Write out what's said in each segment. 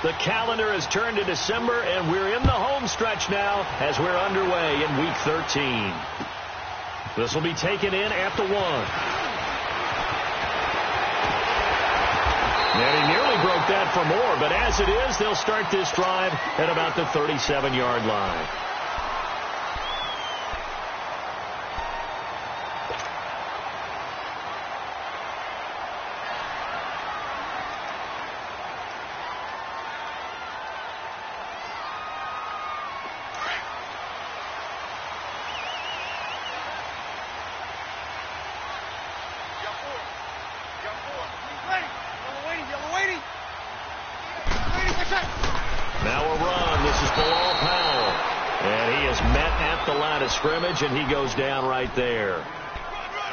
The calendar has turned to December, and we're in the home stretch now as we're underway in Week 13. This will be taken in at the 1. And he nearly broke that for more, but as it is, they'll start this drive at about the 37-yard line. And he goes down right there.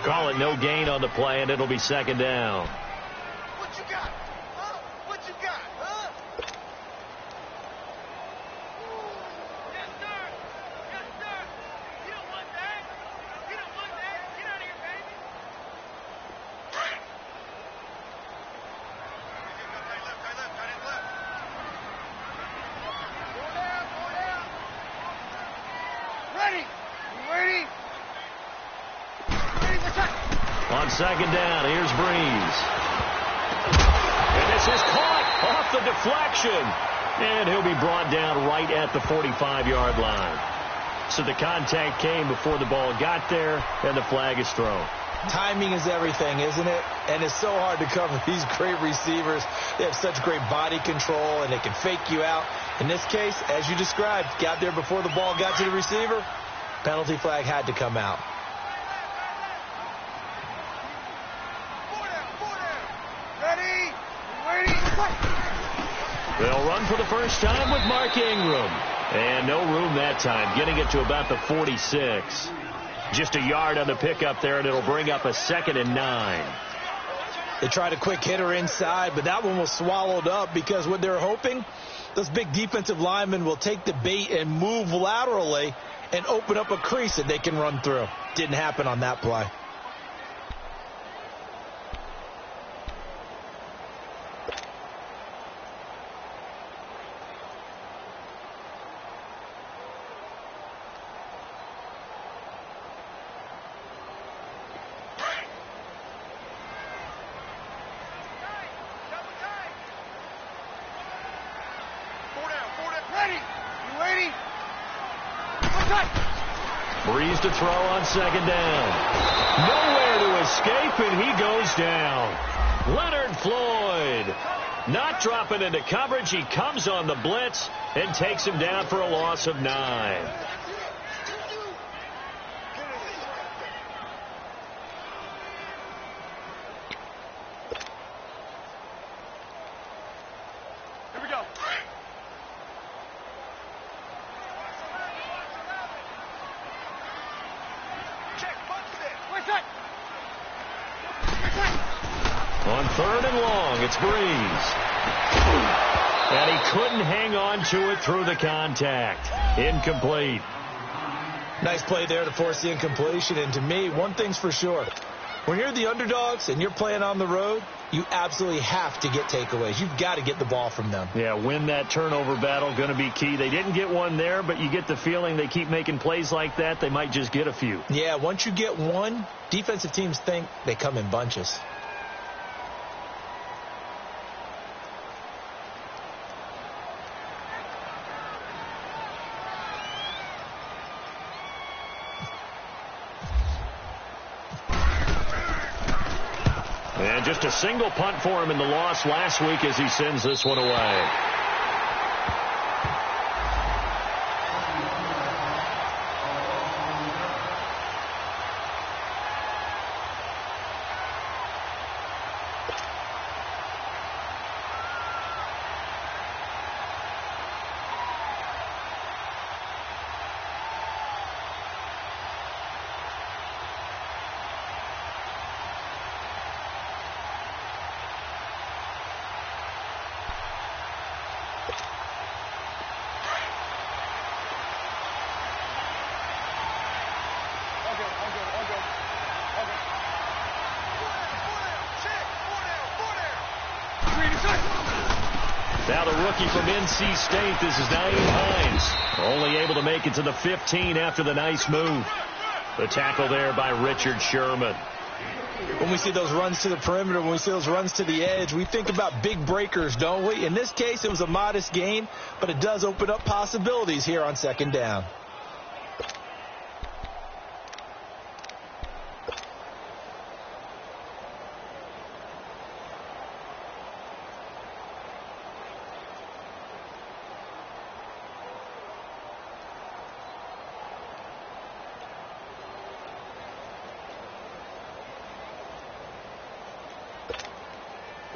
Call it no gain on the play, and it'll be second down. What you got? Huh? What you got? Huh? Yes, sir. Yes, sir. You don't want that. You don't want that. Get out of here, baby. Ready. Ready? On second down, here's Breeze. And this is caught off the deflection. And he'll be brought down right at the 45-yard line. So the contact came before the ball got there, and the flag is thrown. Timing is everything, isn't it? And it's so hard to cover these great receivers. They have such great body control, and they can fake you out. In this case, as you described, got there before the ball got to the receiver. Penalty flag had to come out. Ready? Ready? They'll run for the first time with Mark Ingram. And no room that time, getting it to about the 46. Just a yard on the pickup there, and it'll bring up a 2nd and 9. They tried a quick hitter inside, but that one was swallowed up because what they're hoping, those big defensive linemen will take the bait and move laterally and open up a crease that they can run through. Didn't happen on that play. Breeze to throw on second down. Nowhere to escape, and he goes down. Leonard Floyd not dropping into coverage. He comes on the blitz and takes him down for a loss of 9. Here we go. On 3rd and long, it's Breeze. And he couldn't hang on to it through the contact. Incomplete. Nice play there to force the incompletion. And to me, one thing's for sure. When you're the underdogs and you're playing on the road, you absolutely have to get takeaways. You've got to get the ball from them. Yeah, win that turnover battle, going to be key. They didn't get one there, but you get the feeling they keep making plays like that, they might just get a few. Yeah, once you get one, defensive teams think they come in bunches. And just a single punt for him in the loss last week as he sends this one away. Now the rookie from NC State, this is Naeem Hines. Only able to make it to the 15 after the nice move. The tackle there by Richard Sherman. When we see those runs to the perimeter, when we see those runs to the edge, we think about big breakers, don't we? In this case, it was a modest gain, but it does open up possibilities here on second down.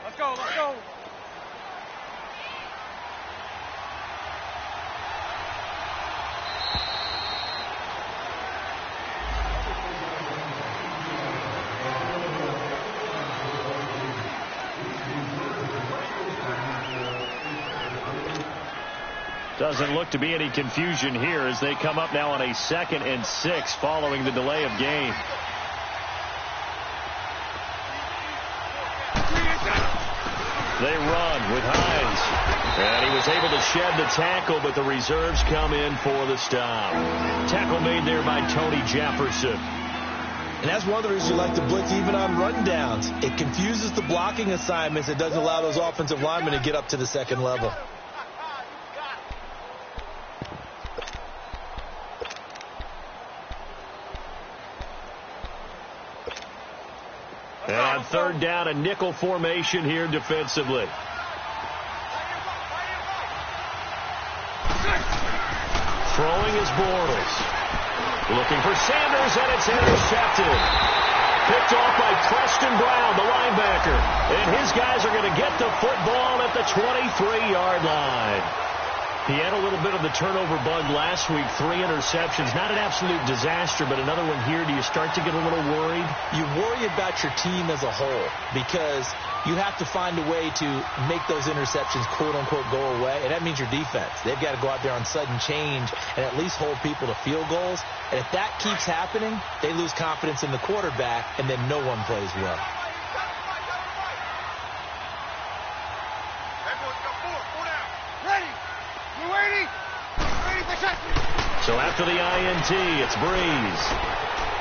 Let's go, let's go. Doesn't look to be any confusion here as they come up now on a 2nd and 6 following the delay of game. They run with Hines. And he was able to shed the tackle, but the reserves come in for the stop. Tackle made there by Tony Jefferson. And that's one of the reasons you like to blitz even on rundowns. It confuses the blocking assignments. It doesn't allow those offensive linemen to get up to the second level. And on 3rd down, a nickel formation here defensively. Throwing is Bortles. Looking for Sanders, and it's intercepted. Picked off by Preston Brown, the linebacker. And his guys are going to get the football at the 23-yard line. He had a little bit of the turnover bug last week, 3 interceptions. Not an absolute disaster, but another one here. Do you start to get a little worried? You worry about your team as a whole because you have to find a way to make those interceptions, quote-unquote, go away, and that means your defense. They've got to go out there on sudden change and at least hold people to field goals. And if that keeps happening, they lose confidence in the quarterback, and then no one plays well. So after the INT, it's Breeze.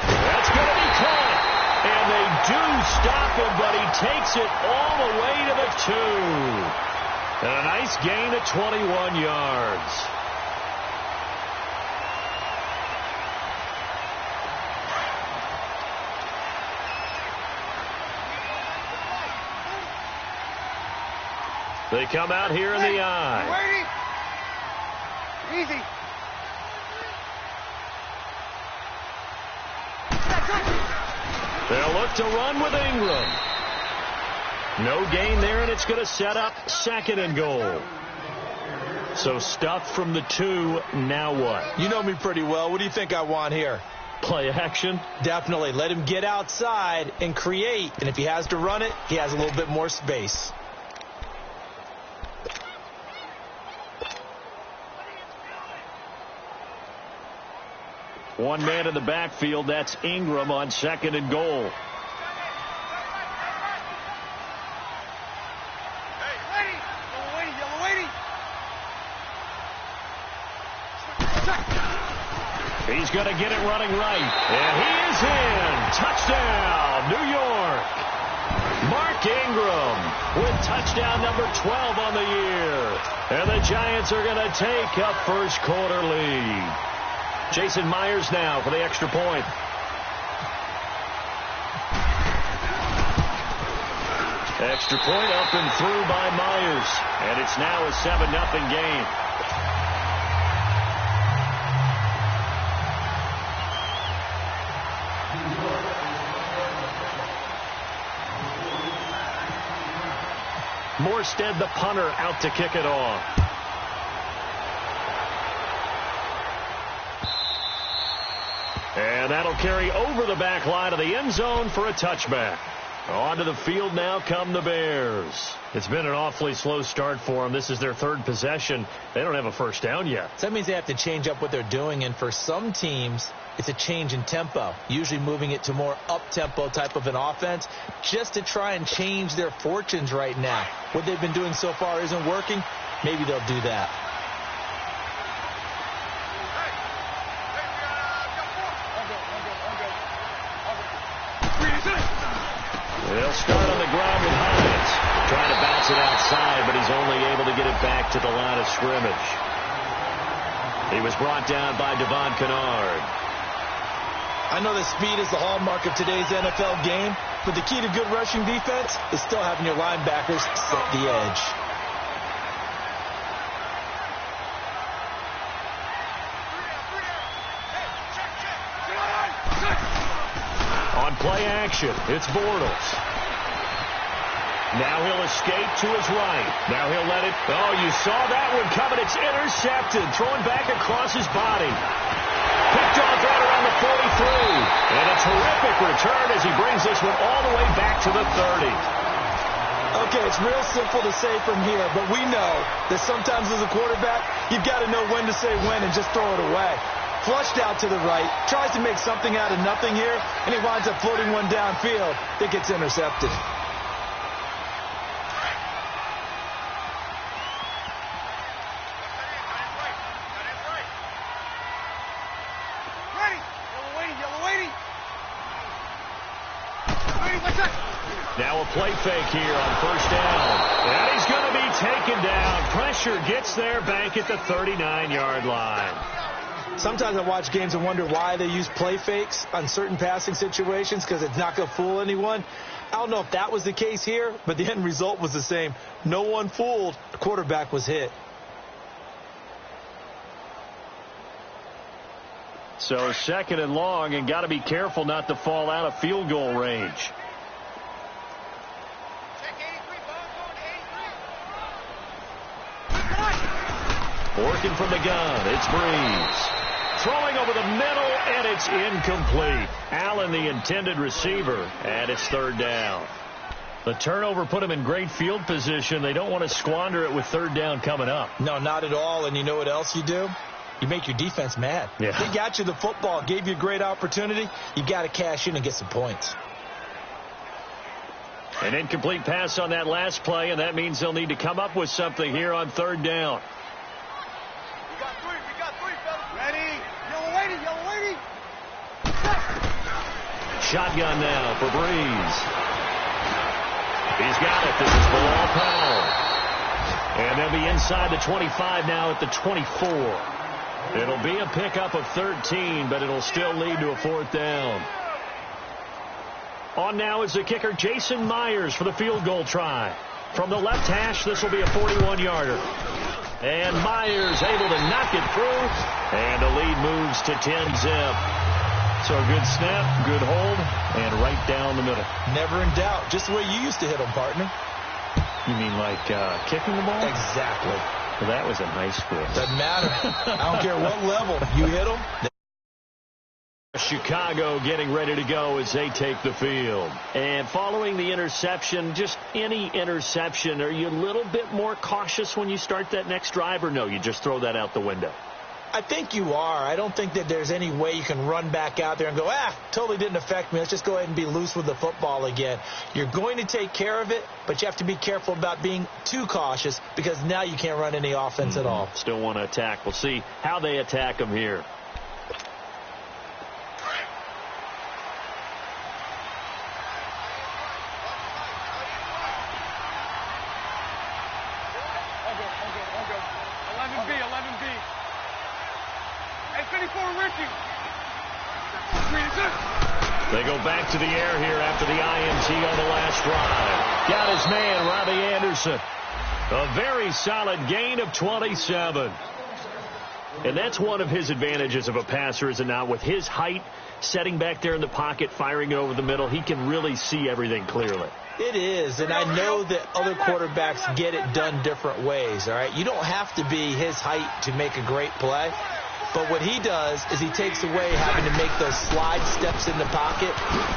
That's going to be caught. And they do stop him, but he takes it all the way to the 2. And a nice gain of 21 yards. They come out here in the eye. Easy. They'll look to run with Ingram. No gain there, and it's going to set up 2nd and goal. So stuffed from the 2, now what? You know me pretty well. What do you think I want here? Play action? Definitely. Let him get outside and create. And if he has to run it, he has a little bit more space. One man in the backfield. That's Ingram on 2nd and goal. He's going to get it running right. And he is in. Touchdown, New York. Mark Ingram with touchdown number 12 on the year. And the Giants are going to take a first quarter lead. Jason Myers now for the extra point. Extra point up and through by Myers. And it's now a 7-0 game. Morstead, the punter, out to kick it off. And that'll carry over the back line of the end zone for a touchback. Onto the field now come the Bears. It's been an awfully slow start for them. This is their third possession. They don't have a first down yet. So that means they have to change up what they're doing, and for some teams, it's a change in tempo, usually moving it to more up-tempo type of an offense just to try and change their fortunes right now. What they've been doing so far isn't working. Maybe they'll do that. They'll start on the ground with Hines. Trying to bounce it outside, but he's only able to get it back to the line of scrimmage. He was brought down by Devon Kennard. I know that speed is the hallmark of today's NFL game, but the key to good rushing defense is still having your linebackers set the edge. On play action, it's Bortles. Now he'll escape to his right. Now he'll let it. Oh, you saw that one coming. It's intercepted. Throwing back across his body. Picked off right around the 43. And a terrific return as he brings this one all the way back to the 30. Okay, it's real simple to say from here, but we know that sometimes as a quarterback, you've got to know when to say when and just throw it away. Flushed out to the right, tries to make something out of nothing here, and he winds up floating one downfield that gets intercepted. Now a play fake here on first down. And he's going to be taken down. Pressure gets there back at the 39-yard line. Sometimes I watch games and wonder why they use play fakes on certain passing situations, because it's not going to fool anyone. I don't know if that was the case here, but the end result was the same. No one fooled. The quarterback was hit. So second and long, and got to be careful not to fall out of field goal range. Working from the gun, it's Breeze. Throwing over the middle, and it's incomplete. Allen, the intended receiver, and it's third down. The turnover put him in great field position. They don't want to squander it with third down coming up. No, not at all. And you know what else you do? You make your defense mad. Yeah. They got you the football, gave you a great opportunity. You got to cash in and get some points. An incomplete pass on that last play, and that means they'll need to come up with something here on third down. We got three, fellas. Ready? Yellow lady. Shotgun now for Breeze. He's got it. This is below Powell. And they'll be inside the 25 now at the 24. It'll be a pickup of 13, but it'll still lead to a fourth down. On now is the kicker, Jason Myers, for the field goal try. From the left hash, this will be a 41-yarder. And Myers able to knock it through. And the lead moves to 10-zip. So a good snap, good hold, and right down the middle. Never in doubt. Just the way you used to hit them, partner. You mean like kicking the ball? Exactly. Well, that was in high school. Doesn't matter. I don't care what level. You hit them. Chicago getting ready to go as they take the field. And following the interception, just any interception, are you a little bit more cautious when you start that next drive, or no, you just throw that out the window? I think you are. I don't think that there's any way you can run back out there and go, totally didn't affect me. Let's just go ahead and be loose with the football again. You're going to take care of it, but you have to be careful about being too cautious, because now you can't run any offense at all. Still want to attack. We'll see how they attack them here. They go back to the air here after the INT on the last drive. Got his man, Robbie Anderson. A very solid gain of 27. And that's one of his advantages of a passer, is it not? With his height, setting back there in the pocket, firing over the middle, he can really see everything clearly. It is, and I know that other quarterbacks get it done different ways, all right? You don't have to be his height to make a great play. But what he does is he takes away having to make those slide steps in the pocket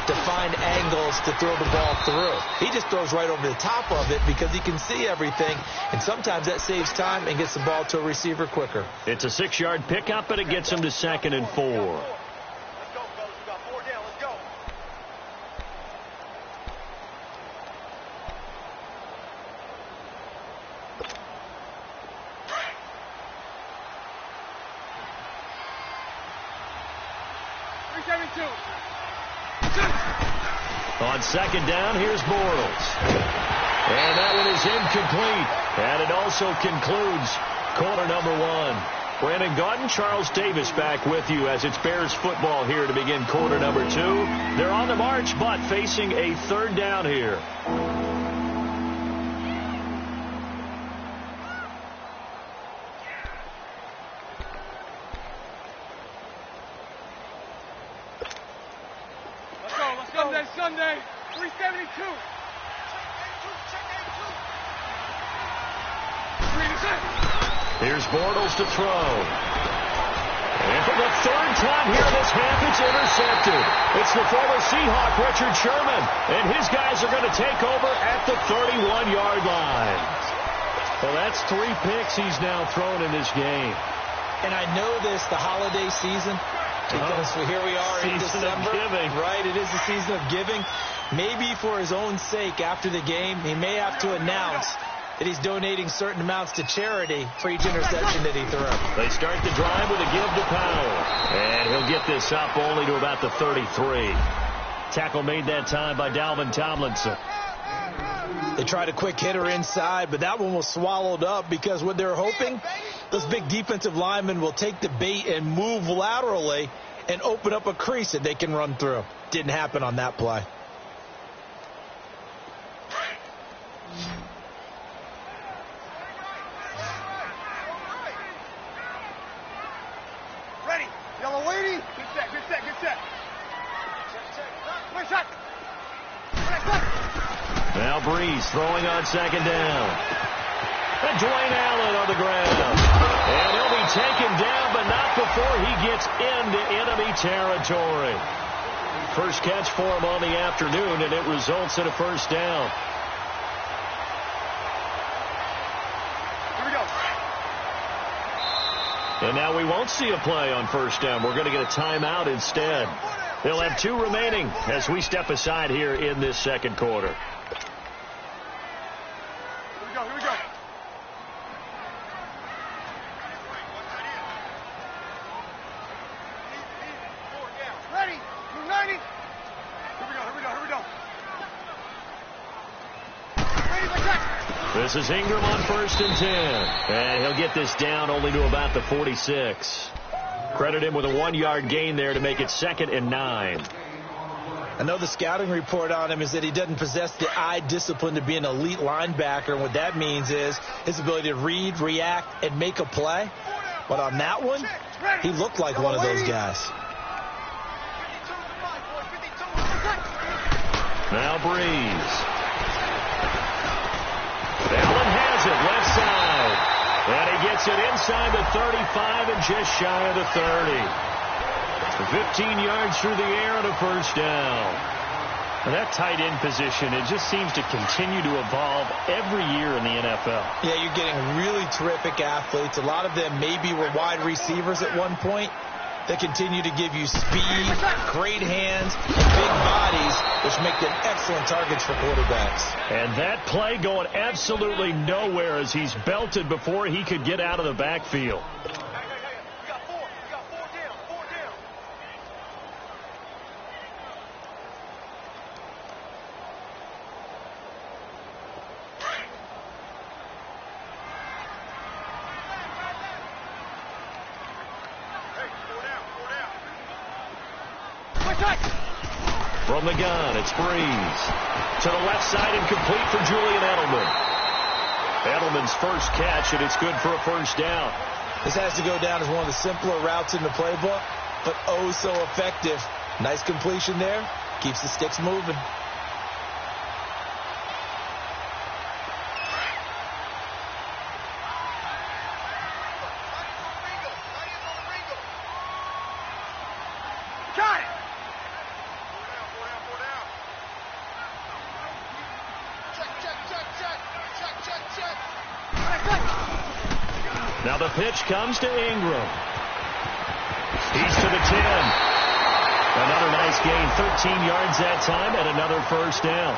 to find angles to throw the ball through. He just throws right over the top of it because he can see everything, and sometimes that saves time and gets the ball to a receiver quicker. It's a 6-yard pickup, and it gets him to 2nd and 4. On 2nd down, here's Bortles. And that one is incomplete. And it also concludes quarter number 1. Brandon Gaudin, Charles Davis back with you as it's Bears football here to begin quarter number 2. They're on the march, but facing a 3rd down here. Sunday, 372. Here's Bortles to throw. And for the 3rd time here this half, it's intercepted. It's the former Seahawk, Richard Sherman. And his guys are going to take over at the 31-yard line. Well, that's 3 picks he's now thrown in this game. And I know this, the holiday season, because here we are in December. Right, it is the season of giving. Maybe for his own sake, after the game, he may have to announce that he's donating certain amounts to charity for each interception that he threw. They start the drive with a give to Powell. And he'll get this up only to about the 33. Tackle made that time by Dalvin Tomlinson. They tried a quick hitter inside, but that one was swallowed up because what they're hoping, those big defensive linemen will take the bait and move laterally and open up a crease that they can run through. Didn't happen on that play. Ready. Yellow lady. Good set, good set, good set. Check, check. Now Breeze throwing on 2nd down. And Dwayne Allen on the ground. And he'll be taken down, but not before he gets into enemy territory. First catch for him on the afternoon, and it results in a 1st down. Here we go. And now we won't see a play on 1st down. We're going to get a timeout instead. They'll have 2 remaining as we step aside here in this 2nd quarter. Here we go. Ready. 90. Here we go. Ready, attack. This is Ingram on 1st and 10. And he'll get this down only to about the 46. Credit him with a 1-yard gain there to make it 2nd and 9. I know the scouting report on him is that he doesn't possess the eye discipline to be an elite linebacker. And what that means is his ability to read, react, and make a play. But on that one, he looked like one of those guys. Now Breeze. Allen has it left side. And he gets it inside the 35 and just shy of the 30. 15 yards through the air and a 1st down. And that tight end position, it just seems to continue to evolve every year in the NFL. Yeah, you're getting really terrific athletes. A lot of them maybe were wide receivers at one point. They continue to give you speed, great hands, and big bodies, which make them excellent targets for quarterbacks. And that play going absolutely nowhere as he's belted before he could get out of the backfield. From the gun, it's Breeze. To the left side and complete for Julian Edelman. Edelman's first catch, and it's good for a 1st down. This has to go down as one of the simpler routes in the playbook, but oh so effective. Nice completion there. Keeps the sticks moving. Now the pitch comes to Ingram. He's to the 10. Another nice gain, 13 yards that time, and another first down.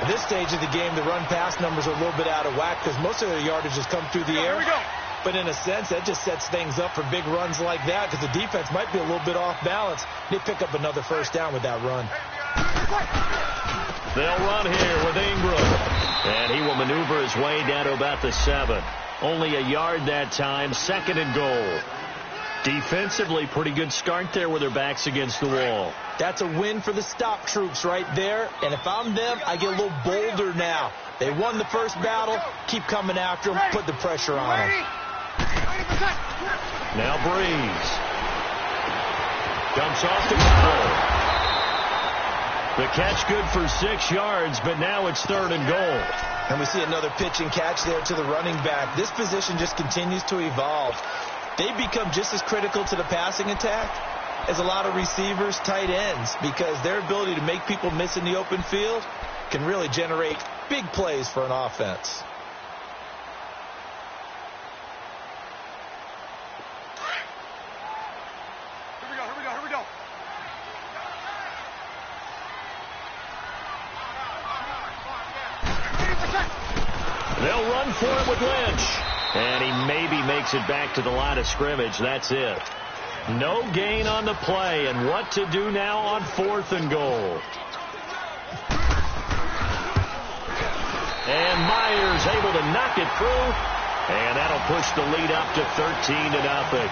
At this stage of the game, the run-pass numbers are a little bit out of whack because most of their yardage has come through the air. But in a sense, that just sets things up for big runs like that because the defense might be a little bit off balance. They pick up another first down with that run. They'll run here with Ingram. And he will maneuver his way down to about the 7. Only a yard that time, 2nd and goal. Defensively, pretty good start there with their backs against the wall. That's a win for the stop troops right there. And if I'm them, I get a little bolder now. They won the first battle. Keep coming after them. Put the pressure on them. Now Breeze. Dumps off to Powell. The catch good for 6 yards, but now it's 3rd and goal. And we see another pitch and catch there to the running back. This position just continues to evolve. They become just as critical to the passing attack as a lot of receivers, tight ends, because their ability to make people miss in the open field can really generate big plays for an offense. Here we go. They'll run for it with Lynch. And he maybe makes it back to the line of scrimmage. That's it. No gain on the play. And what to do now on 4th and goal. And Myers able to knock it through. And that'll push the lead up to 13-0.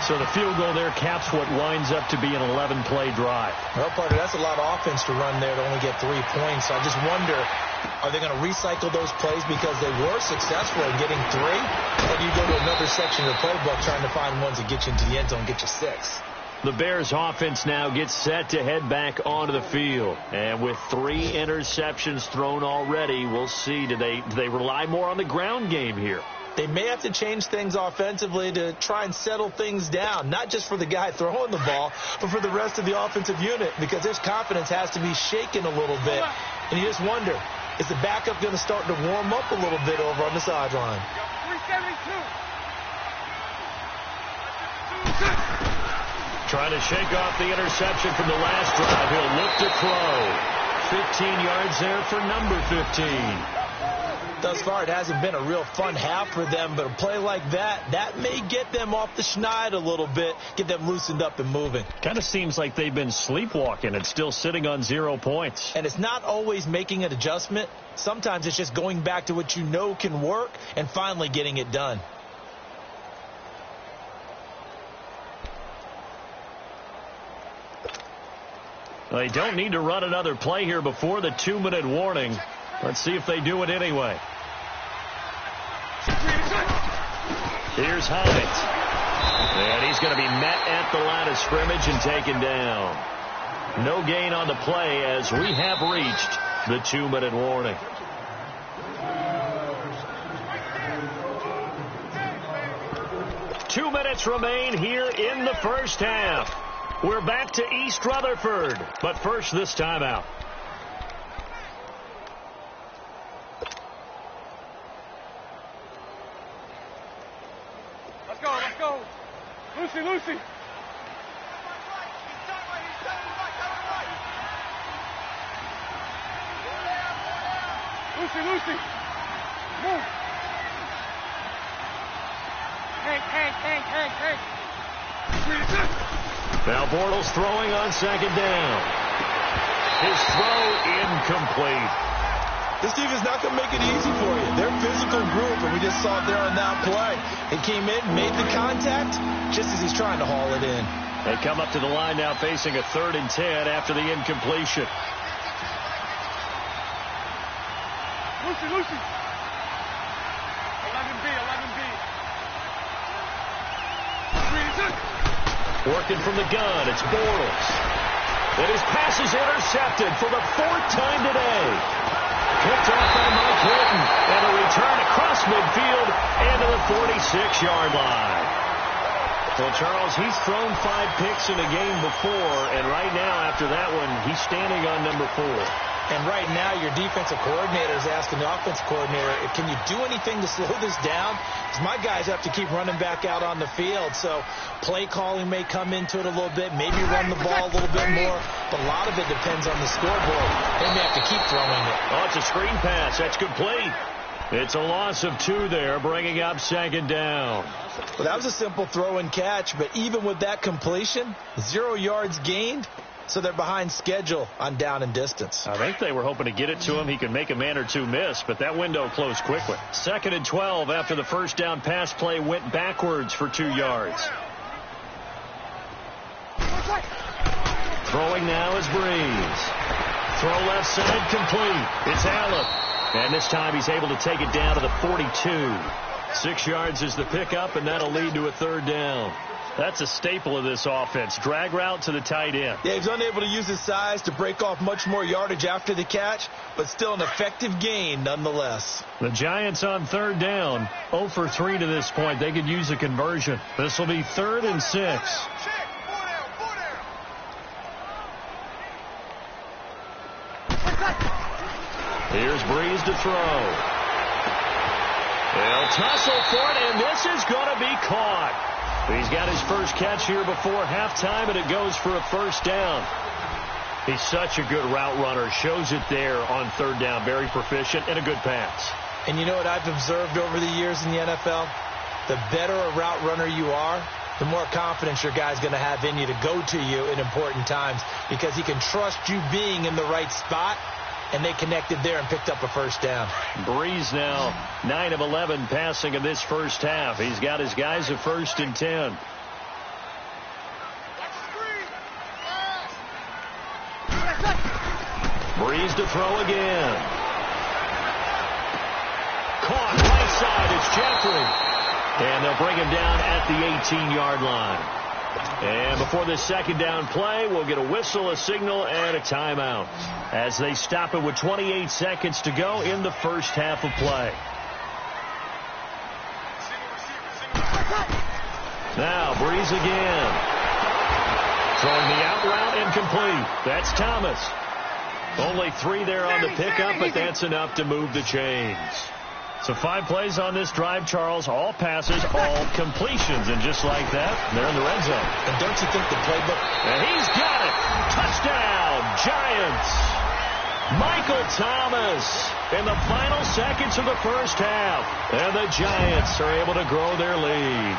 So the field goal there caps what winds up to be an 11-play drive. Well, partner, that's a lot of offense to run there to only get 3 points. So I just wonder, are they going to recycle those plays because they were successful in getting 3? Or do you go to another section of the playbook trying to find ones that get you into the end zone, get you 6? The Bears offense now gets set to head back onto the field. And with 3 interceptions thrown already, we'll see. Do they rely more on the ground game here? They may have to change things offensively to try and settle things down, not just for the guy throwing the ball, but for the rest of the offensive unit, because their confidence has to be shaken a little bit. And you just wonder, is the backup going to start to warm up a little bit over on the sideline? 372. Trying to shake off the interception from the last drive. He'll look to throw. 15 yards there for number 15. Thus far, it hasn't been a real fun half for them, but a play like that may get them off the schneid a little bit, get them loosened up and moving. Kind of seems like they've been sleepwalking and still sitting on 0 points. And it's not always making an adjustment. Sometimes it's just going back to what you know can work and finally getting it done. They don't need to run another play here before the 2-minute warning. Let's see if they do it anyway. Here's Hines. And he's going to be met at the line of scrimmage and taken down. No gain on the play as we have reached the 2-minute warning. Two minutes remain here in the first half. We're back to East Rutherford, but first this timeout. Let's go. Lucy. Lucy. Move. Hank. Now Bortles throwing on 2nd down. His throw incomplete. This defense is not going to make it easy for you. They're a physical group, and we just saw it there on that play. He came in, made the contact, just as he's trying to haul it in. They come up to the line now facing a 3rd and 10 after the incompletion. Lucy. 11B. Working from the gun, it's Bortles. And his pass is intercepted for the 4th time today. Picked off by Mike Hilton. And a return across midfield and to the 46-yard line. Well, Charles, he's thrown 5 picks in a game before, and right now after that one, he's standing on number 4. And right now, your defensive coordinator is asking the offensive coordinator, can you do anything to slow this down? Because my guys have to keep running back out on the field. So play calling may come into it a little bit, maybe run the ball a little bit more. But a lot of it depends on the scoreboard. They may have to keep throwing it. Oh, it's a screen pass. That's complete. It's a loss of 2 there, bringing up second down. Well, that was a simple throw and catch, but even with that completion, 0 yards gained. So they're behind schedule on down and distance. I think they were hoping to get it to him. He could make a man or two miss, but that window closed quickly. 2nd and 12 after the first down pass play went backwards for 2 yards. Throwing now is Breeze. Throw left side complete. It's Allen. And this time he's able to take it down to the 42. 6 yards is the pickup, and that'll lead to a 3rd down. That's a staple of this offense. Drag route to the tight end. Yeah, he's unable to use his size to break off much more yardage after the catch, but still an effective gain nonetheless. The Giants on 3rd down, 0 for 3 to this point. They could use a conversion. This will be 3rd and 6. Here's Breeze to throw. They'll tussle for it, and this is going to be caught. He's got his first catch here before halftime, and it goes for a 1st down. He's such a good route runner. Shows it there on 3rd down. Very proficient and a good pass. And you know what I've observed over the years in the NFL? The better a route runner you are, the more confidence your guy's going to have in you to go to you in important times, because he can trust you being in the right spot. And they connected there and picked up a 1st down. Breeze now 9 of 11 passing in this first half. He's got his guys a 1st and 10. Breeze to throw again. Caught right side. It's Jeffrey. And they'll bring him down at the 18-yard line. And before this 2nd down play, we'll get a whistle, a signal, and a timeout as they stop it with 28 seconds to go in the first half of play. Now, Breeze again. Throwing the out route incomplete. That's Thomas. Only 3 there on the pickup, but that's enough to move the chains. So 5 plays on this drive, Charles. All passes, all completions. And just like that, they're in the red zone. And don't you think the playbook... And he's got it. Touchdown, Giants. Michael Thomas in the final seconds of the first half. And the Giants are able to grow their lead.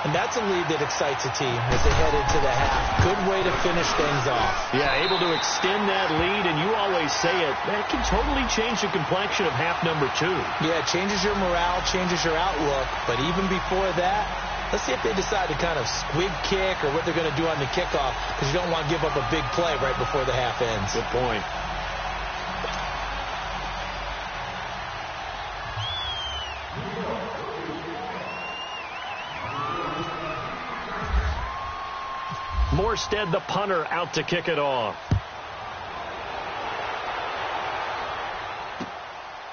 And that's a lead that excites a team as they head into the half. Good way to finish things off. Yeah, able to extend that lead, and you always say it, that can totally change the complexion of half number 2. Yeah, it changes your morale, changes your outlook. But even before that, let's see if they decide to kind of squib kick or what they're going to do on the kickoff, because you don't want to give up a big play right before the half ends. Good point. Morstead, the punter, out to kick it off.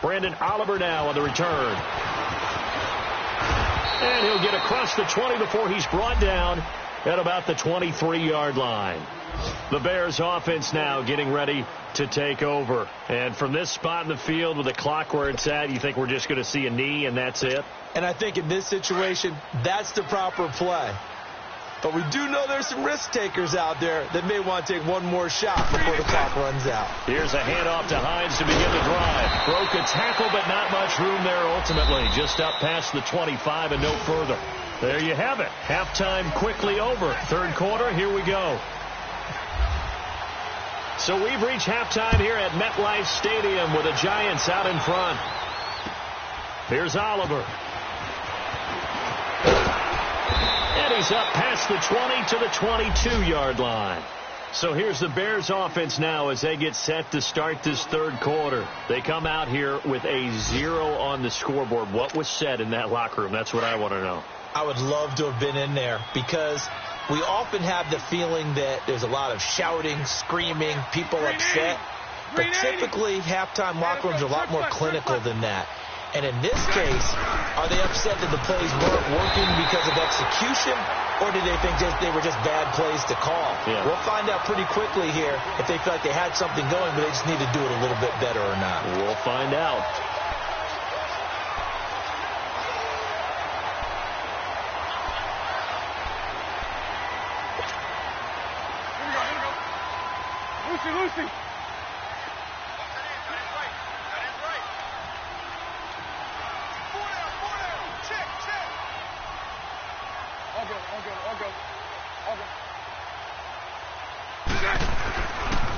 Brandon Oliver now on the return. And he'll get across the 20 before he's brought down at about the 23-yard line. The Bears offense now getting ready to take over. And from this spot in the field with the clock where it's at, you think we're just going to see a knee and that's it? And I think in this situation, that's the proper play. But we do know there's some risk takers out there that may want to take one more shot before the clock runs out. Here's a handoff to Hines to begin the drive. Broke a tackle, but not much room there ultimately. Just up past the 25 and no further. There you have it. Halftime quickly over. 3rd quarter, here we go. So we've reached halftime here at MetLife Stadium with the Giants out in front. Here's Oliver. And he's up past the 20 to the 22-yard line. So here's the Bears offense now as they get set to start this 3rd quarter. They come out here with a 0 on the scoreboard. What was said in that locker room? That's what I want to know. I would love to have been in there because we often have the feeling that there's a lot of shouting, screaming, people upset. But typically, halftime locker rooms are a lot more clinical than that. And in this case, are they upset that the plays weren't working because of execution, or did they think they were just bad plays to call? Yeah. We'll find out pretty quickly here if they feel like they had something going, but they just need to do it a little bit better or not. We'll find out. Lucy. Check. All go.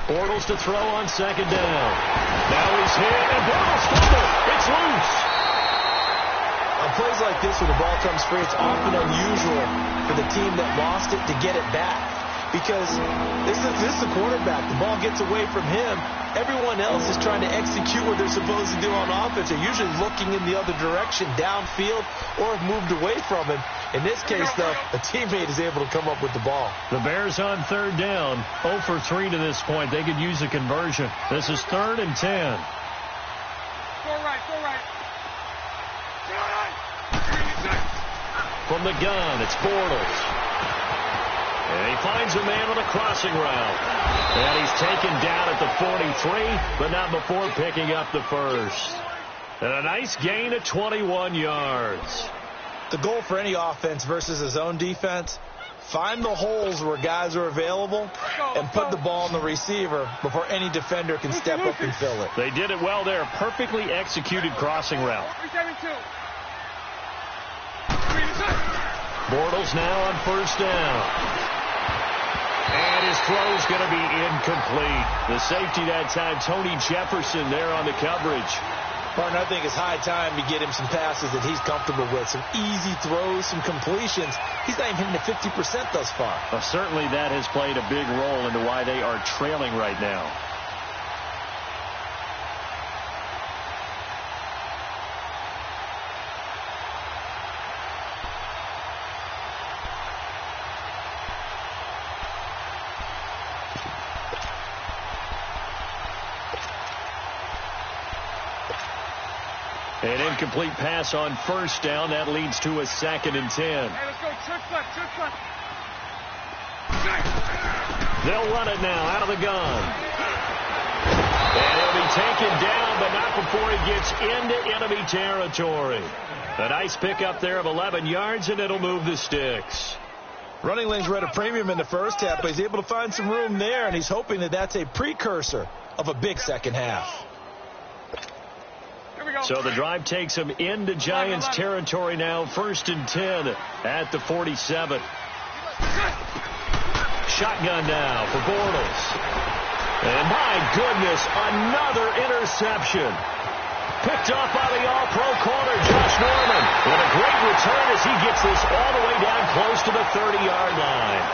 Bortles to throw on second down. Now he's hit, and Bortles fumble. It's loose. On plays like this where the ball comes free, it's often unusual for the team that lost it to get it back. Because this is the quarterback. The ball gets away from him. Everyone else is trying to execute what they're supposed to do on offense. They're usually looking in the other direction, downfield, or have moved away from him. In this case, though, a teammate is able to come up with the ball. The Bears on third down, 0 for 3 to this point. They could use a conversion. This is 3rd and 10. Go right. From the gun, it's Bortles. And he finds a man on a crossing route. And he's taken down at the 43, but not before picking up the first. And a nice gain of 21 yards. The goal for any offense versus his own defense, find the holes where guys are available and put the ball on the receiver before any defender can step up and fill it. They did it well there. Perfectly executed crossing route. 372. Bortles now on first down. And his throw's going to be incomplete. The safety that time, Tony Jefferson, there on the coverage. Martin, I think it's high time to get him some passes that he's comfortable with. Some easy throws, some completions. He's not even hitting the 50% thus far. Well, certainly that has played a big role into why they are trailing right now. An incomplete pass on first down. That leads to a 2nd and 10. Hey, let's go. Trick foot. They'll run it now out of the gun. And he'll be taken down, but not before he gets into enemy territory. A nice pickup there of 11 yards, and it'll move the sticks. Running lanes were at a premium in the first half, but he's able to find some room there, and he's hoping that that's a precursor of a big second half. So the drive takes him into Giants territory now. 1st and 10 at the 47. Shotgun now for Bortles. And my goodness, another interception. Picked off by the all-pro corner, Josh Norman. With a great return as he gets this all the way down close to the 30-yard line.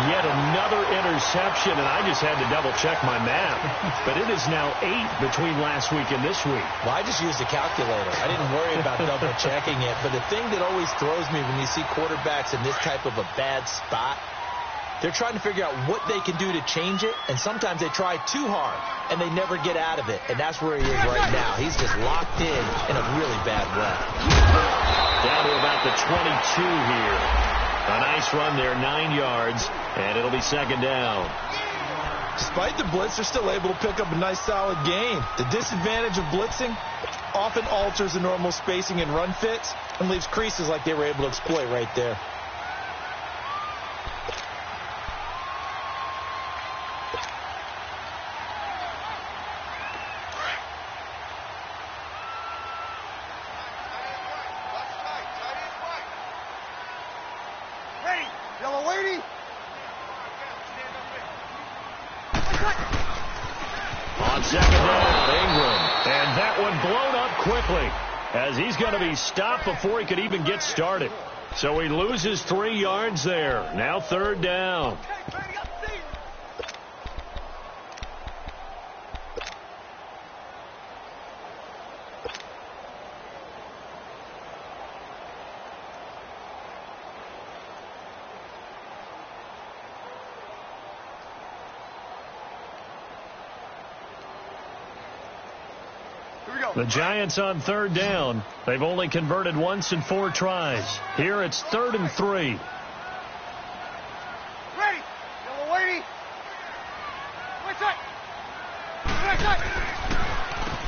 Yet another interception, and I just had to double-check my math. But it is now 8 between last week and this week. Well, I just used a calculator. I didn't worry about double-checking it. But the thing that always throws me when you see quarterbacks in this type of a bad spot, they're trying to figure out what they can do to change it, and sometimes they try too hard, and they never get out of it. And that's where he is right now. He's just locked in a really bad way. Down to about the 22 here. A nice run there, 9 yards, and it'll be 2nd down. Despite the blitz, they're still able to pick up a nice, solid gain. The disadvantage of blitzing often alters the normal spacing and run fits and leaves creases like they were able to exploit right there. On 2nd down, Ingram. And that one blown up quickly as he's going to be stopped before he could even get started. So he loses 3 yards there. Now 3rd down. Here we go. The Giants on third down. They've only converted once in 4 tries. Here it's 3rd and 3. Ready. Double waiting. Right side. Right side.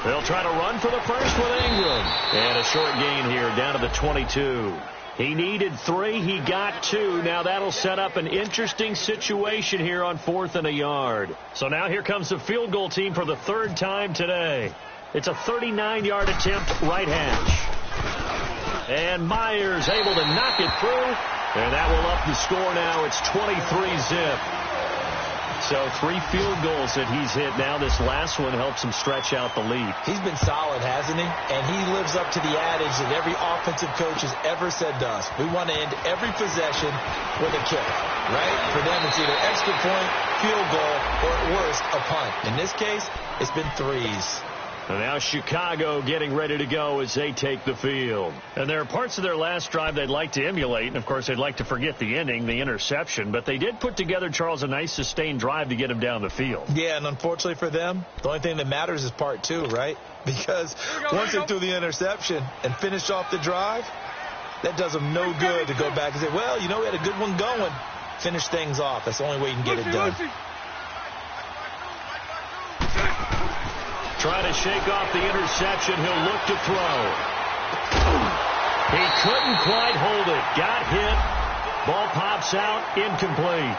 They'll try to run for the first with Ingram. And a short gain here down to the 22. He needed 3. He got 2. Now that'll set up an interesting situation here on 4th and a yard. So now here comes the field goal team for the 3rd time today. It's a 39-yard attempt, right hash. And Myers able to knock it through. And that will up the score now. It's 23-zip. So 3 field goals that he's hit now. This last one helps him stretch out the lead. He's been solid, hasn't he? And he lives up to the adage that every offensive coach has ever said to us. We want to end every possession with a kick, right? For them, it's either extra point, field goal, or at worst, a punt. In this case, it's been 3s. And now Chicago getting ready to go as they take the field. And there are parts of their last drive they'd like to emulate. And, of course, they'd like to forget the ending, the interception. But they did put together, Charles, a nice sustained drive to get him down the field. Yeah, and unfortunately for them, the only thing that matters is part 2, right? Because once they threw the interception and finished off the drive, that does them no good to go back and say, well, you know, we had a good one going. Finish things off. That's the only way you can get it done. Trying to shake off the interception. He'll look to throw. He couldn't quite hold it. Got hit. Ball pops out. Incomplete.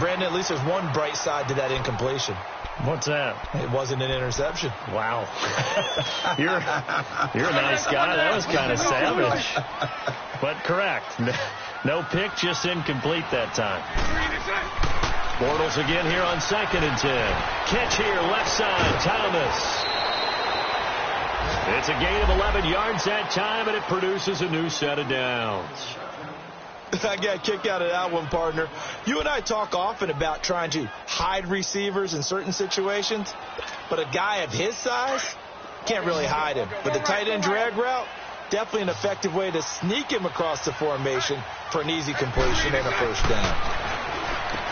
Brandon, at least there's one bright side to that incompletion. What's that? It wasn't an interception. Wow. You're a nice guy. That was kind of savage. But correct. No pick, just incomplete that time. Bortles again here on 2nd and 10. Catch here, left side, Thomas. It's a gain of 11 yards that time, and it produces a new set of downs. I got a kick out of that one, partner. You and I talk often about trying to hide receivers in certain situations, but a guy of his size can't really hide him. But the tight end drag route, definitely an effective way to sneak him across the formation for an easy completion and a first down.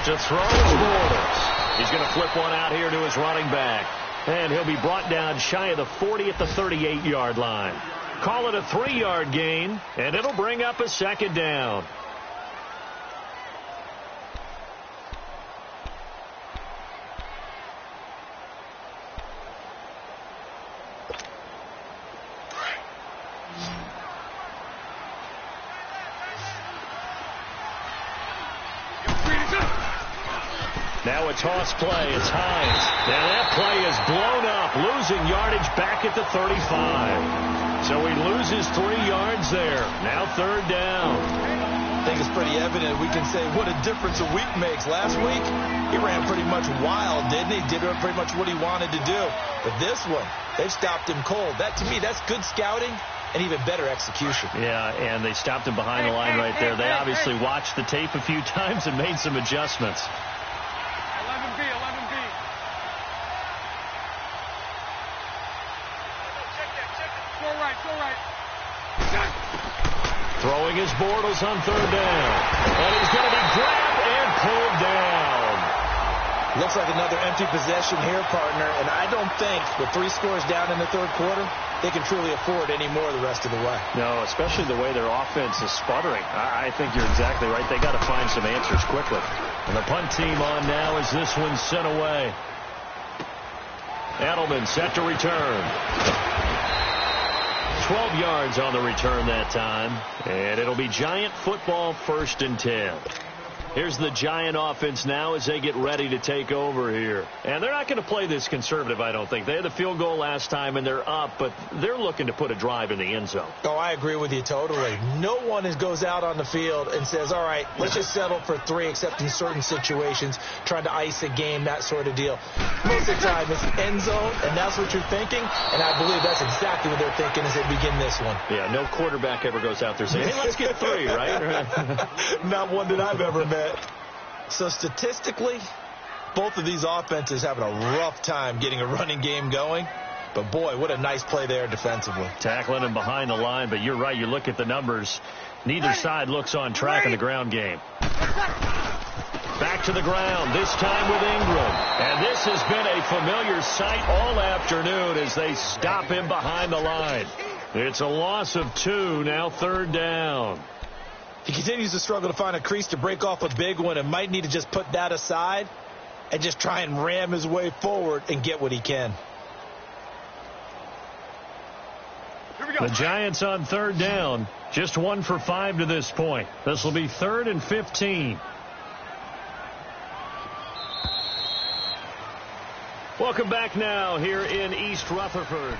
To throw is Bortles. He's going to flip one out here to his running back. And he'll be brought down shy of the 40 at the 38-yard line. Call it a 3-yard gain, and it'll bring up a 2nd down. Now a toss play. It's Hines. Now that play is blown up, losing yardage back at the 35. So he loses 3 yards there. Now 3rd down. I think it's pretty evident. We can say what a difference a week makes. Last week, he ran pretty much wild, didn't he? Did pretty much what he wanted to do. But this one, they've stopped him cold. That, to me, that's good scouting and even better execution. Yeah, and they stopped him behind the line right there. They obviously watched the tape a few times and made some adjustments. 11B. Go right. Throwing his Bortles on 3rd down. And he's going to be grabbed and pulled down. Looks like another empty possession here, partner. And I don't think with 3 scores down in the 3rd quarter, they can truly afford any more the rest of the way. No, especially the way their offense is sputtering. I think you're exactly right. They got to find some answers quickly. And the punt team on now as this one's sent away. Edelman set to return. 12 yards on the return that time. And it'll be Giant football 1st and 10. Here's the Giant offense now as they get ready to take over here. And they're not going to play this conservative, I don't think. They had the field goal last time, and they're up, but they're looking to put a drive in the end zone. Oh, I agree with you totally. No one goes out on the field and says, all right, let's just settle for 3, except in certain situations, trying to ice a game, that sort of deal. Most of the time, it's end zone, and that's what you're thinking, and I believe that's exactly what they're thinking as they begin this one. Yeah, no quarterback ever goes out there saying, hey, let's get 3, right? Not one that I've ever met. So statistically, both of these offenses having a rough time getting a running game going. But, boy, what a nice play there defensively. Tackling him behind the line, but you're right. You look at the numbers. Neither side looks on track in the ground game. Back to to the ground, this time with Ingram. And this has been a familiar sight all afternoon as they stop him behind the line. It's a loss of 2, now 3rd down. He continues to struggle to find a crease to break off a big one and might need to just put that aside and just try and ram his way forward and get what he can. The Giants on 3rd down, just 1 for 5 to this point. This will be 3rd and 15. Welcome back now here in East Rutherford.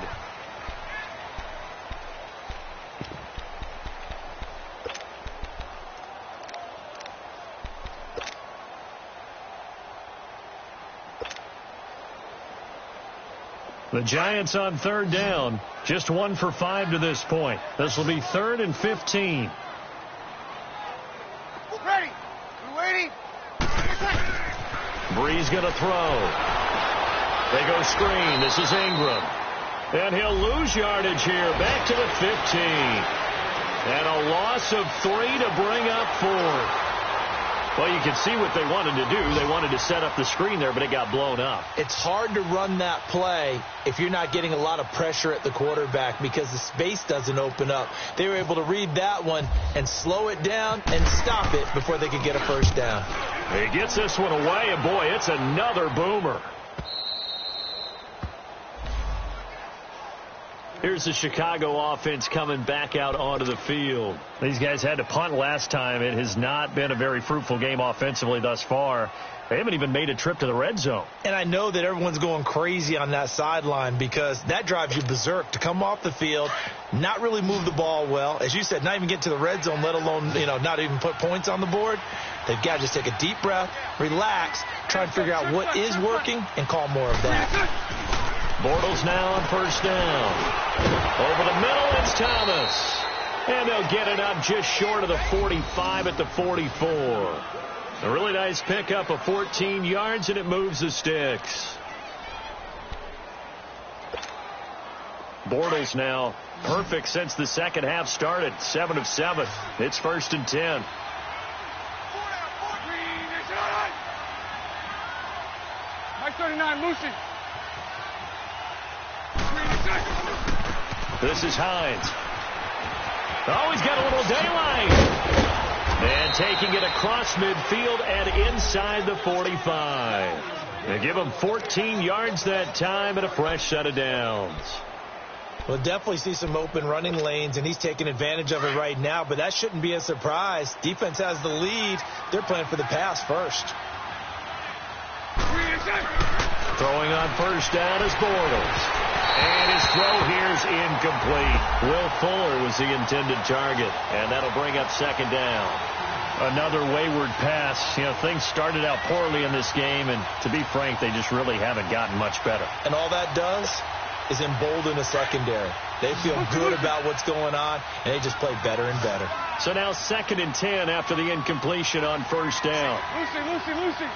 The Giants on 3rd down, just 1 for 5 to this point. This will be 3rd and 15. Ready. We waiting. Breeze going to throw. They go screen. This is Ingram. And he'll lose yardage here. Back to the 15. And a loss of 3 to bring up 4. Well, you can see what they wanted to do. They wanted to set up the screen there, but it got blown up. It's hard to run that play if you're not getting a lot of pressure at the quarterback because the space doesn't open up. They were able to read that one and slow it down and stop it before they could get a first down. He gets this one away, and boy, it's another boomer. Here's the Chicago offense coming back out onto the field. These guys had to punt last time. It has not been a very fruitful game offensively thus far. They haven't even made a trip to the red zone. And I know that everyone's going crazy on that sideline because that drives you berserk to come off the field, not really move the ball well. As you said, not even get to the red zone, let alone, not even put points on the board. They've got to just take a deep breath, relax, try and figure out what is working, and call more of that. Bortles now on 1st down. Over the middle, it's Thomas. And they'll get it up just short of the 45 at the 44. A really nice pickup of 14 yards, and it moves the sticks. Bortles now perfect since the second half started. 7 of 7. It's 1st and 10. Mike 39, Lucy. This is Hines. Oh, he's got a little daylight. And taking it across midfield and inside the 45. They give him 14 yards that time and a fresh set of downs. We'll definitely see some open running lanes, and he's taking advantage of it right now, but that shouldn't be a surprise. Defense has the lead. They're playing for the pass first. Throwing on 1st down is Bortles. And his throw here's incomplete. Will Fuller was the intended target, and that'll bring up 2nd down. Another wayward pass. Things started out poorly in this game, and to be frank, they just really haven't gotten much better. And all that does is embolden the secondary. They feel good about what's going on, and they just play better and better. So now 2nd and 10 after the incompletion on 1st down. Lucy.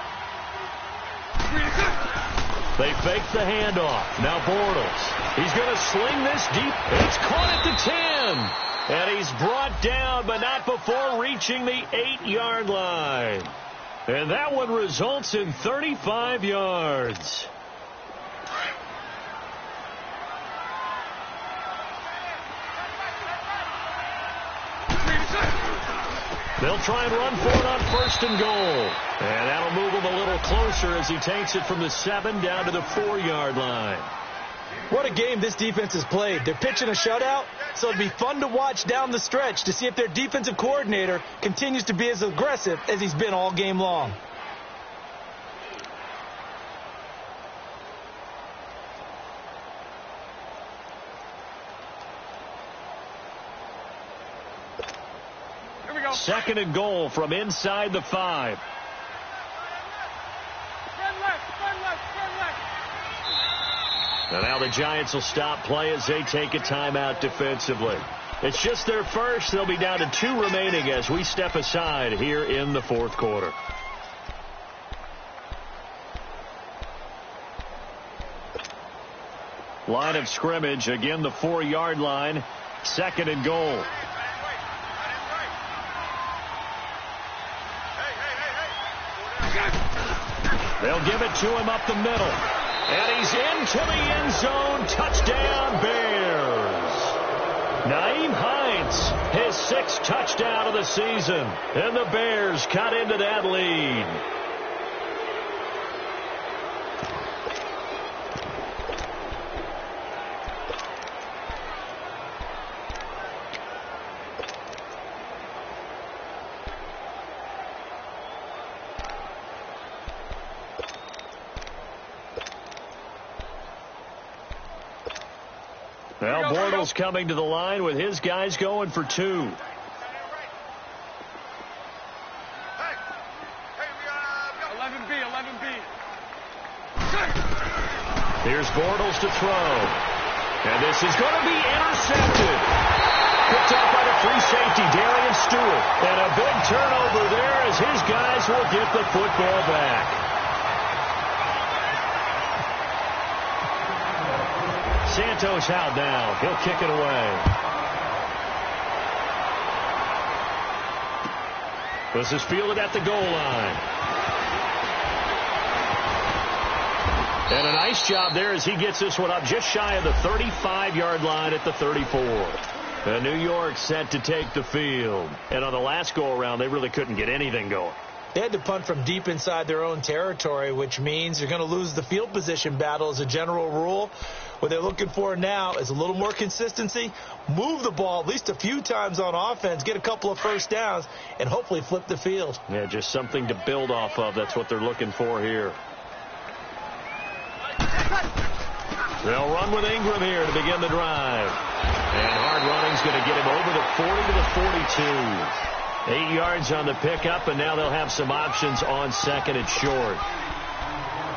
They fake the handoff. Now Bortles. He's going to sling this deep. It's caught at the 10. And he's brought down, but not before reaching the 8-yard line. And that one results in 35 yards. They'll try and run for it on 1st and goal. And that'll move him a little closer as he takes it from the 7 down to the 4-yard line. What a game this defense has played. They're pitching a shutout, so it'd be fun to watch down the stretch to see if their defensive coordinator continues to be as aggressive as he's been all game long. Here we go. 2nd and goal from inside the 5. Run left. And now the Giants will stop play as they take a timeout defensively. It's just their first. They'll be down to 2 remaining as we step aside here in the 4th quarter. Line of scrimmage, again the 4-yard line. 2nd and goal. Hey. They'll give it to him up the middle. And he's into the end zone. Touchdown, Bears. Nyheim Hines, his 6th touchdown of the season. And the Bears cut into that lead. Well, Bortles coming to the line with his guys going for 2. Hey, we got 11B. Here's Bortles to throw. And this is going to be intercepted. Picked up by the free safety, Darian Stewart. And a big turnover there as his guys will get the football back. Santos out now. He'll kick it away. This is fielded at the goal line. And a nice job there as he gets this one up just shy of the 35-yard line at the 34. New York set to take the field. And on the last go-around, they really couldn't get anything going. They had to punt from deep inside their own territory, which means you're going to lose the field position battle as a general rule. What they're looking for now is a little more consistency, move the ball at least a few times on offense, get a couple of first downs, and hopefully flip the field. Yeah, just something to build off of. That's what they're looking for here. They'll run with Ingram here to begin the drive. And hard running's going to get him over the 40 to the 42. 8 yards on the pickup, and now they'll have some options on second and short.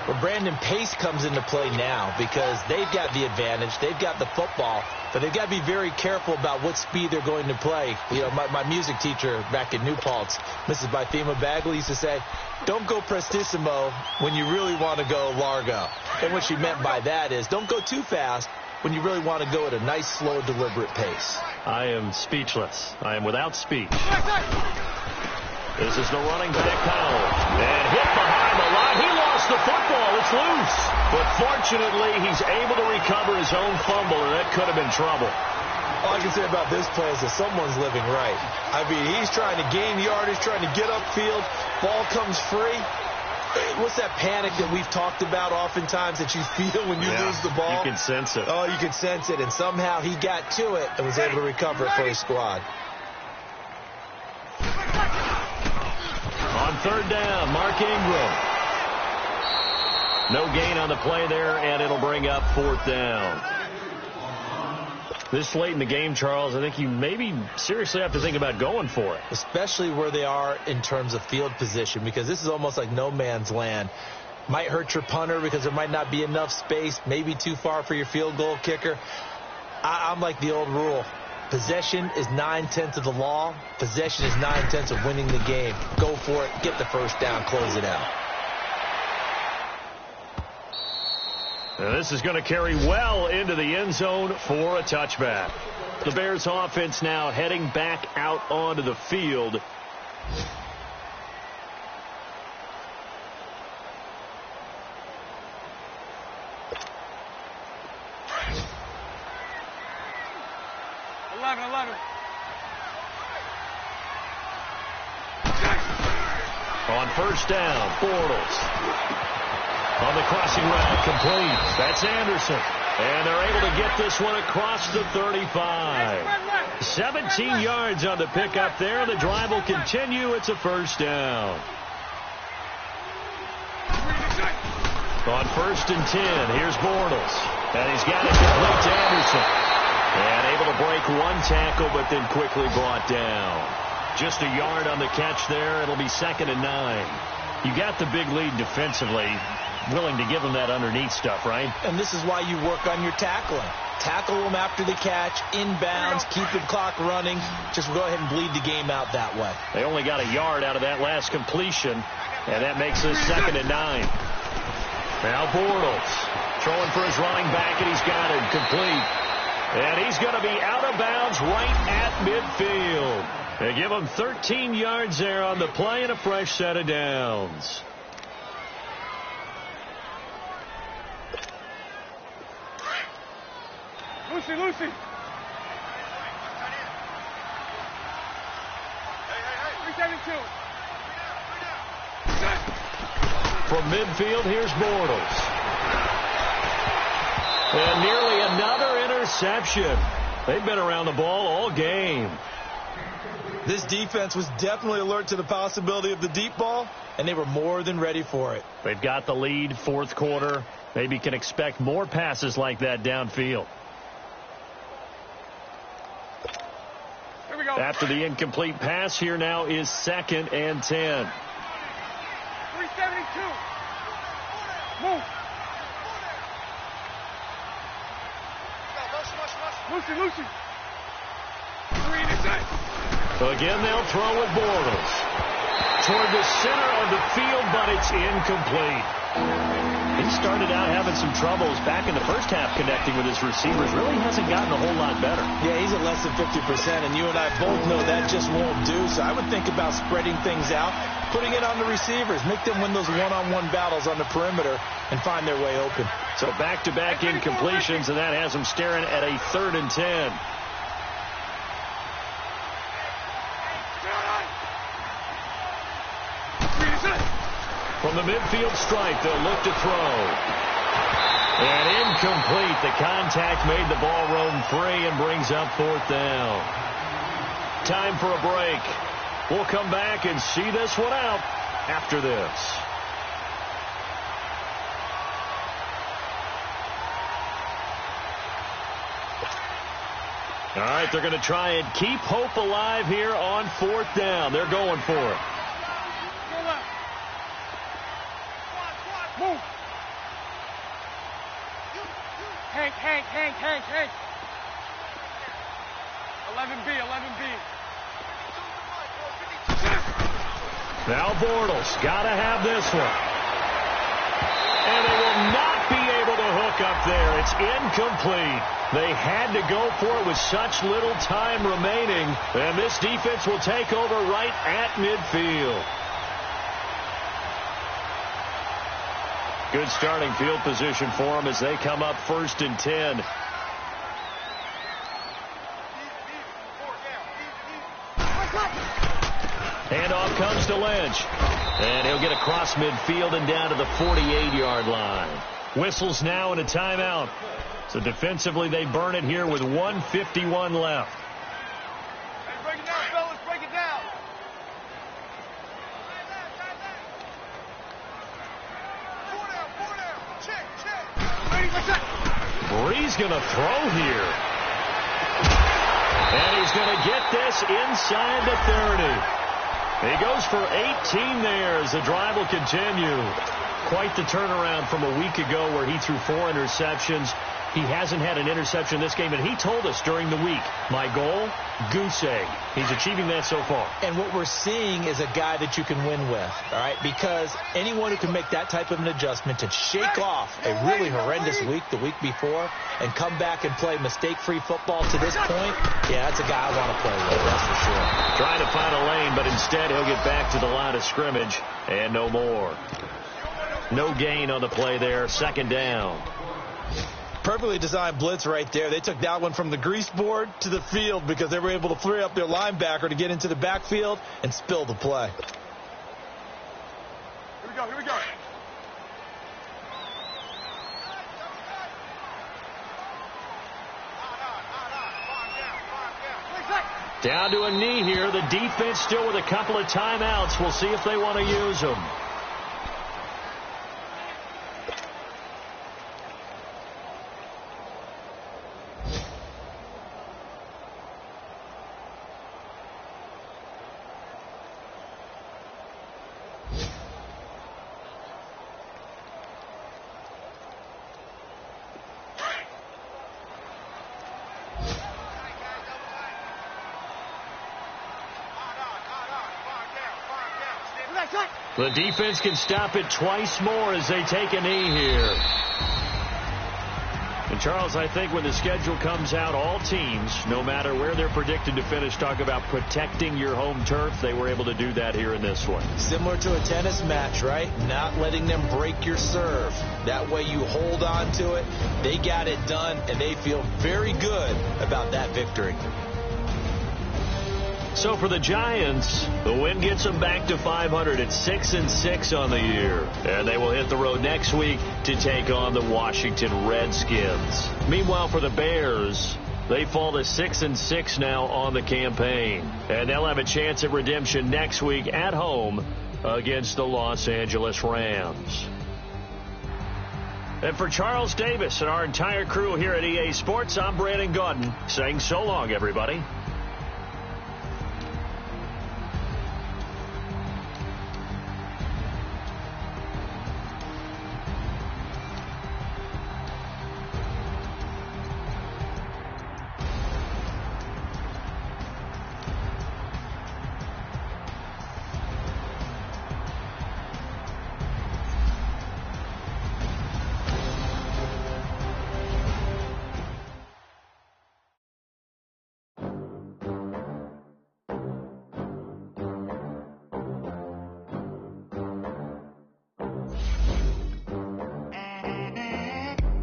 Well, Brandon, pace comes into play now because they've got the advantage. They've got the football, but they've got to be very careful about what speed they're going to play. You know, my music teacher back in New Paltz, Mrs. Bythema Bagley, used to say, don't go prestissimo when you really want to go largo. And what she meant by that is don't go too fast when you really want to go at a nice, slow, deliberate pace. I am speechless. I am without speech. This is the running back, Powell. And hit behind the line. He lost the football. It's loose. But fortunately, he's able to recover his own fumble, and that could have been trouble. All I can say about this play is that someone's living right. I mean, he's trying to gain yardage, trying to get upfield. Ball comes free. What's that panic that we've talked about oftentimes that you feel when you lose the ball? You can sense it. Oh, you can sense it. And somehow he got to it and was able to recover it for his squad. On third down, Mark Ingram. No gain on the play there, and it'll bring up fourth down. This late in the game, Charles, I think you maybe seriously have to think about going for it. Especially where they are in terms of field position, because this is almost like no man's land. Might hurt your punter because there might not be enough space, maybe too far for your field goal kicker. I'm like the old rule. Possession is 9/10 of the law. Possession is 9/10 of winning the game. Go for it. Get the first down. Close it out. Now this is going to carry well into the end zone for a touchback. The Bears offense now heading back out onto the field. On first down, Bortles. On the crossing route, complete. That's Anderson. And they're able to get this one across the 35. 17 yards on the pickup there. The drive will continue. It's a first down. On first and 10, here's Bortles. And he's got it complete to Anderson. And able to break one tackle, but then quickly brought down. Just a yard on the catch there. It'll be second and 9. You got the big lead defensively. Willing to give them that underneath stuff, right? And this is why you work on your tackling. Tackle them after the catch, inbounds, keep the clock running. Just go ahead and bleed the game out that way. They only got a yard out of that last completion, and that makes us second and 9. Now Bortles throwing for his running back, and he's got it complete. And he's going to be out of bounds right at midfield. They give him 13 yards there on the play and a fresh set of downs. Lucy, Lucy. Hey. 372. From midfield, here's Bortles. And nearly another interception. They've been around the ball all game. This defense was definitely alert to the possibility of the deep ball, and they were more than ready for it. They've got the lead, fourth quarter. Maybe can expect more passes like that downfield. Here we go. After the incomplete pass, here now is 2nd and 10. 372. Move. Lucy. 3 inside. So again, they'll throw with Bortles. Toward the center of the field, but it's incomplete. He started out having some troubles back in the first half connecting with his receivers. Really hasn't gotten a whole lot better. Yeah, he's at less than 50%, and you and I both know that just won't do. So I would think about spreading things out, putting it on the receivers, make them win those one-on-one battles on the perimeter, and find their way open. So back-to-back incompletions, and that has them staring at a 3rd and 10. From the midfield stripe, they'll look to throw. And incomplete. The contact made the ball roam free and brings up 4th down. Time for a break. We'll come back and see this one out after this. All right, they're going to try and keep hope alive here on 4th down. They're going for it. Move. Hank. 11B. Now Bortles, got to have this one. And they will not be able to hook up there. It's incomplete. They had to go for it with such little time remaining. And this defense will take over right at midfield. Good starting field position for them as they come up 1st and 10. Handoff comes to Lynch. And he'll get across midfield and down to the 48-yard line. Whistles now and a timeout. So defensively, they burn it here with 1:51 left. Hey, break it down, fellas. Break it down. Four down. Check. Bree's going to throw here. And he's going to get this inside the 30. He goes for 18 there as the drive will continue. Quite the turnaround from a week ago where he threw 4 interceptions. He hasn't had an interception this game, and he told us during the week, my goal, goose egg. He's achieving that so far. And what we're seeing is a guy that you can win with, all right? Because anyone who can make that type of an adjustment to shake off a really horrendous week the week before and come back and play mistake-free football to this point, yeah, that's a guy I want to play with, that's for sure. Trying to find a lane, but instead he'll get back to the line of scrimmage and no more. No gain on the play there, 2nd down. Perfectly designed blitz right there. They took that one from the grease board to the field because they were able to free up their linebacker to get into the backfield and spill the play. Here we go. Down to a knee here. The defense still with a couple of timeouts. We'll see if they want to use them. The defense can stop it twice more as they take a knee here. And Charles, I think when the schedule comes out, all teams, no matter where they're predicted to finish, talk about protecting your home turf. They were able to do that here in this one. Similar to a tennis match, right? Not letting them break your serve. That way you hold on to it. They got it done, and they feel very good about that victory. So for the Giants, the win gets them back to 500 at 6-6 on the year. And they will hit the road next week to take on the Washington Redskins. Meanwhile, for the Bears, they fall to 6-6 now on the campaign. And they'll have a chance at redemption next week at home against the Los Angeles Rams. And for Charles Davis and our entire crew here at EA Sports, I'm Brandon Gaudin saying so long, everybody.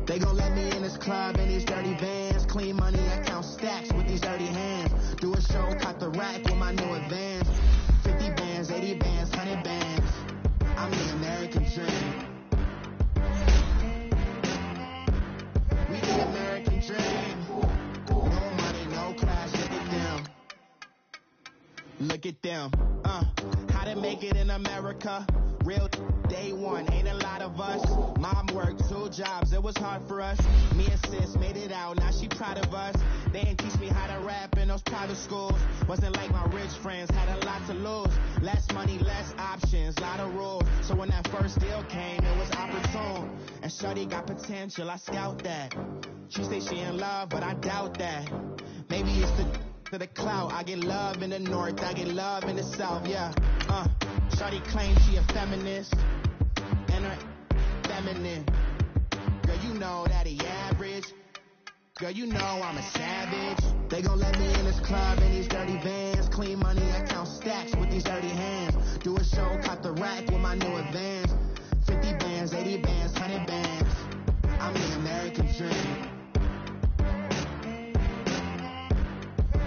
They gon' let me in this club in these dirty vans. Clean money, I count stacks with these dirty hands. Do a show, caught the rack with my new advance. 50 bands, 80 bands, 100 bands. I'm the American dream. We the American dream. No money, no class, look at them. Look at them. How to make it in America. Real day one, ain't a lot of us. Mom worked 2 jobs, it was hard for us. Me and sis made it out, now she proud of us. They ain't teach me how to rap in those private schools. Wasn't like my rich friends, had a lot to lose. Less money, less options, lot of rules. So when that first deal came, it was opportune. And shorty got potential, I scout that. She say she in love, but I doubt that. Maybe it's the clout. I get love in the north, I get love in the south, yeah. Shorty claims she a feminist, and her feminine. Girl, you know that he average. Girl, you know I'm a savage. They gon' let me in this club in these dirty vans. Clean money, I count stacks with these dirty hands. Do a show, caught the rack with my new advance. 50 bands, 80 bands, 100 bands. I'm the American dream.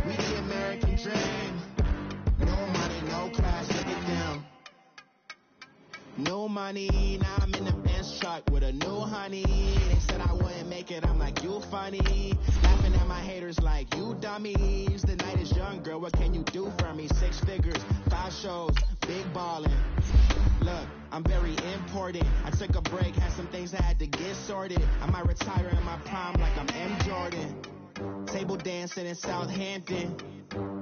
We the American dream. No money, no class, look at them. No money, now I'm in the Benz truck with a new honey. They said I wouldn't make it, I'm like, you funny. Laughing at my haters like, you dummies. The night is young, girl, what can you do for me? 6 figures, 5 shows, big ballin'. Look, I'm very important. I took a break, had some things I had to get sorted. I might retire in my prime like I'm M. Jordan. Table dancing in Southampton.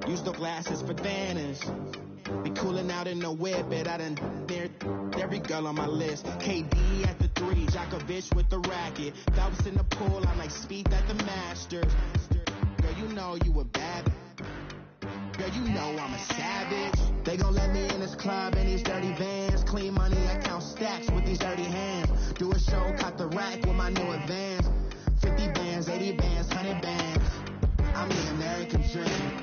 Use the glasses for Thanos. Be cooling out in the whip, but I done near every girl on my list. KD at the 3, Djokovic with the racket. Phelps in the pool, I'm like Speed at the Masters. Girl, you know you a bad. Girl, you know I'm a savage. They gon' let me in this club in these dirty vans. Clean money, I count stacks with these dirty hands. Do a show, caught the rack with my new advance. 50 bands, 80 bands, 100 bands. I'm the American dream.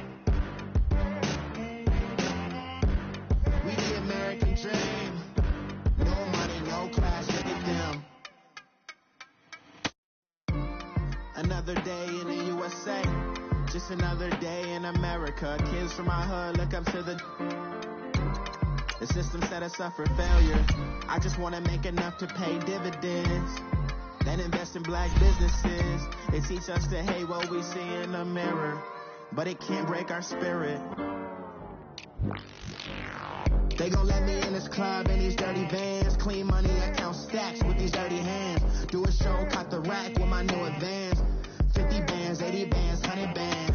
We the American dream. No money, no class, look at them. Another day in the USA. Just another day in America. Kids from my hood look up to the system set us up for failure. I just want to make enough to pay dividends. Then invest in black businesses. They teach us to hate what we see in the mirror, but it can't break our spirit. They gon' let me in this club in these dirty vans. Clean money, I count stacks with these dirty hands. Do a show, caught the rack with my new advance. 50 bands, 80 bands, 100 bands.